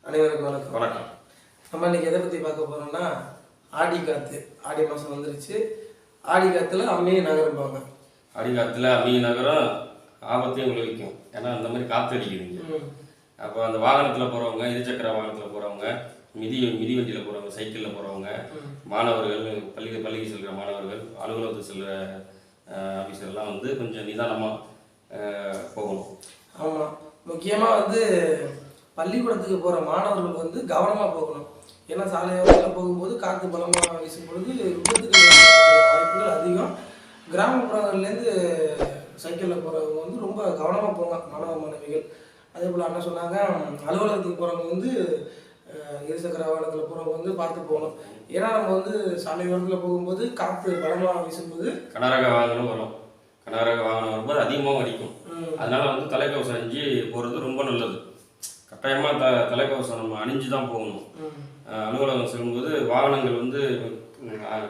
அனைவருக்கும் வணக்கம். வணக்கம். நம்ம இன்னைக்கு எதை பற்றி பார்க்க போகிறோம்னா, ஆடி காற்று. ஆடி மாதம் வந்துருச்சு. ஆடி காற்றுல அம்மியை நகரும்பாங்க. ஆடி காற்றுல அம்மியை நகரம் ஆபத்தையும் விளைவிக்கும். ஏன்னா அந்த மாதிரி காற்று அடிக்குதுங்க. அப்போ அந்த வாகனத்தில் போகிறவங்க, இருசக்கர வாகனத்தில் போகிறவங்க, மிதி வண்டியில் போகிறவங்க, சைக்கிளில் போகிறவங்க, மாணவர்கள், பள்ளிக்கு செல்கிற மாணவர்கள், அலுவலகத்துக்கு செல்கிற ஆஃபீஸர்லாம் வந்து கொஞ்சம் நிதானமாக போகணும். ஆமாம், முக்கியமாக பள்ளிக்கூடத்துக்கு போகிற மாணவர்கள் கவனமாக போகணும். ஏன்னா சாலையோரத்தில் போகும்போது காற்று பலமாக வீசும் பொழுது விபத்துக்கு வாய்ப்புகள் அதிகம். கிராமப்புறங்கள்லேருந்து சைக்கிளில் போகிறவங்க ரொம்ப கவனமாக போங்க மாணவ மாணவிகள். அதே போல் அண்ணா சொன்னாங்க, அலுவலகத்துக்கு போகிறவங்க இருசக்கர வாகனத்தில் போகிறவங்க பார்த்து போகணும். ஏன்னா நம்ம சாலையோரத்தில் போகும்போது காற்று பலமாக வீசும்போது கனரக வாகனம் வரும். கனரக வாகனம் வரும்போது அதிகமாக அடிக்கும். அதனால தலைக்கவசம் அணிஞ்சு போகிறது ரொம்ப நல்லது. கட்டாயமாக தலைக்கவசம் நம்ம அணிஞ்சு தான் போகணும். அலுவலகம் செல்லும்போது வாகனங்கள்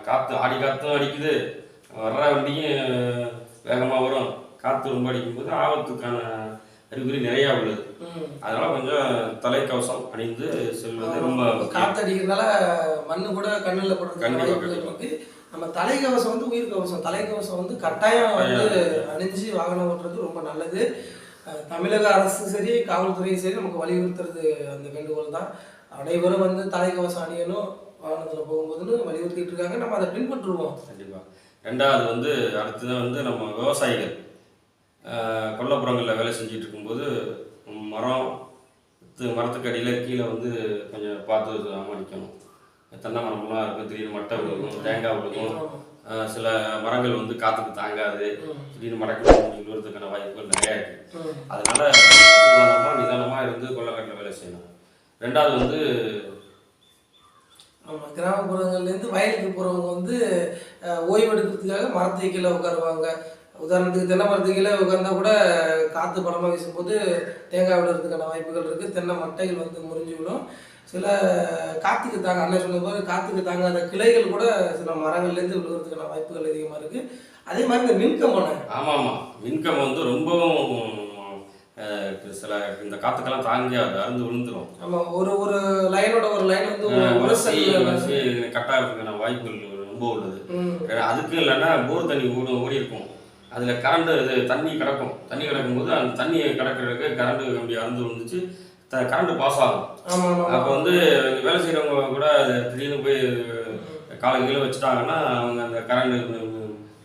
காற்று ஆடி காற்றும் அடிக்குது, வர்ற வண்டியும் வேகமாக வரும். காற்று ரொம்ப அடிக்கும்போது ஆபத்துக்கான அறிகுறி நிறையா உள்ளது. அதனால கொஞ்சம் தலைக்கவசம் அணிந்து செல்வது ரொம்ப காற்று அடிக்கிறதுனால மண்ணு கூட கண்ணில் போடுறது. நம்ம தலைக்கவசம் உயிர் கவசம். தலைக்கவசம் கட்டாயம் அணிஞ்சு வாகனம் ஓட்டுறது ரொம்ப நல்லது. தமிழக அரசு சரி, காவல்துறையும் சரி நமக்கு வலியுறுத்துறது அந்த வேண்டுகோள் தான். அனைவரும் தலைக்கவசம் அணியணும் வாகனத்தில் போகும்போதுன்னு வலியுறுத்திட்டு இருக்காங்க. நம்ம அதை பின்பற்றுவோம். கண்டிப்பாக. ரெண்டாவது அடுத்தது நம்ம விவசாயிகள் கொல்லப்புறங்களில் வேலை செஞ்சுட்டு இருக்கும்போது மரத்துக்கு அடியில் கீழே கொஞ்சம் பார்த்து அமளிக்கணும். தென்னை மரம்லாம் இருக்கும், திடீர்னு மட்டை விழுகும், தேங்காய் விழுகும். சில மரங்கள் காற்றுக்கு தாங்காது, திடீர்னு மடக்கு விழுறதுக்கான வாய்ப்புகள் நிறையா இருக்குது. அதனால நிதானமாக இருந்து கொல்லக்காட்டில் வேலை செய்யணும். ரெண்டாவது ஆமாம், கிராமப்புறங்கள்லேருந்து வயலுக்கு போகிறவங்க ஓய்வு எடுக்கிறதுக்காக மரத்துக்கு கீழே உட்காருவாங்க. உதாரணத்துக்கு தென்னை மரத்துக்கு கீழே உட்கார்ந்தா கூட காற்று பலமாக வீசும்போது தேங்காய் விடுறதுக்கான வாய்ப்புகள் இருக்குது. தென்னை மட்டைகள் முறிஞ்சு விடும். சில காற்றுக்கு தாங்க அண்ணன் சொன்ன போது காற்றுக்கு தாங்காத கிளைகள் கூட சில மரங்கள்லேருந்து விழுகிறதுக்கான வாய்ப்புகள் அதிகமாக இருக்குது. அதே மாதிரி இந்த மின்கம்பம். ஆமாம், மின்கம்பம் ரொம்பவும் சில இந்த காற்றுக்கெல்லாம் தாங்காது, அறுந்து விழுந்துடும். ஆமாம், ஒரு லைனோட ஒரு லைன் கட்டாகிறதுக்கான வாய்ப்புகள் ரொம்ப உள்ளது. அதுக்கும் இல்லைன்னா போர் தண்ணி ஓடி இருக்கும். அதில் கரண்டு தண்ணி கிடக்கும்போது அந்த தண்ணியை கிடக்கிறதுக்கு கரண்டு கம்பி அறுந்து விழுந்துச்சு, கரண்ட் பாஸ் ஆகும். அப்போ வேலை செய்கிறவங்க கூட திடீர்னு போய் காலை கீழே வச்சுட்டாங்கன்னா அவங்க அந்த கரண்ட்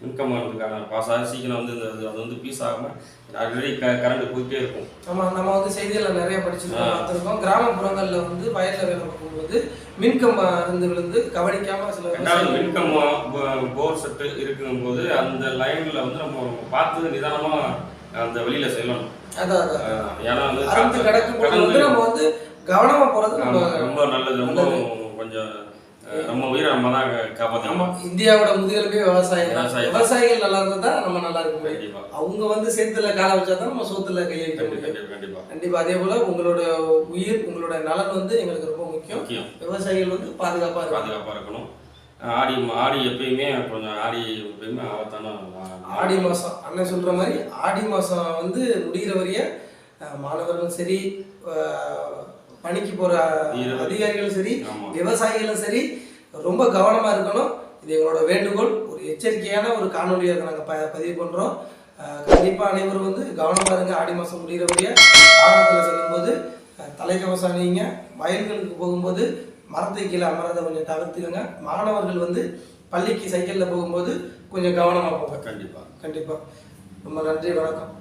மின்கம்பத்துக்கான பாஸ் ஆகி சீக்கிரம் அது பீஸ் ஆகாமல் ஆல்ரெடி கரண்ட் போயிட்டே இருக்கும். ஆமாம், நம்ம செய்திகளில் நிறைய பார்த்துருக்கோம். கிராமப்புறங்களில் வயலில் வேலை பார்க்கும்போது மின்கம்ப விழுந்து கவனிக்காமல் சில மின்கம்பம் போர் செட்டு இருக்கும்போது அந்த லைனில் நம்ம பார்த்து நிதானமாக அந்த வழியில் செல்லணும். ஏன்னா கிடக்கும்போது நம்ம கவனமாக போகிறது ரொம்ப நல்லது. ரொம்ப கொஞ்சம் நம்ம உயிரை நம்ம தான் காப்பாற்றணும். இந்தியாவோட முதுகெலும்பே விவசாயிகள் நல்லா இருந்தால் தான் நம்ம நல்லா இருக்க முடியும். கண்டிப்பாக. அவங்க சேத்துல காலை வச்சா தான் நம்ம சோத்துல கையை வைக்க முடியும். கண்டிப்பாக. அதே போல உங்களோட உயிர், உங்களோட நலன் எங்களுக்கு ரொம்ப முக்கியம். விவசாயிகள் பாதுகாப்பாக இருக்கணும். ஆடி எப்பயுமே கொஞ்சம் எப்பயுமே ஆபத்தான ஆடி மாதம் அண்ணன் சொல்கிற மாதிரி ஆடி மாதம் முடிகிற வரைய மாணவர்களும் சரி, பணிக்கு போகிற அதிகாரிகளும் சரி, விவசாயிகளும் சரி ரொம்ப கவனமாக இருக்கணும். இது எங்களோட வேண்டுகோள். ஒரு எச்சரிக்கையான ஒரு காணொலியாக நாங்கள் பதிவு பண்ணுறோம். கண்டிப்பாக அனைவரும் கவனமாக இருங்க. ஆடி மாதம் முடிகிற வரைய வாகனத்தில் செல்லும்போது தலைக்கவசம் அணியுங்க. வயல்களுக்கு போகும்போது மரத்தை கீழே அமரதை கொஞ்சம் தவிர்த்துக்கங்க. மாணவர்கள் பள்ளிக்கு சைக்கிளில் போகும்போது கொஞ்சம் கவனமாக போங்க. கண்டிப்பாக. ரொம்ப நன்றி, வணக்கம்.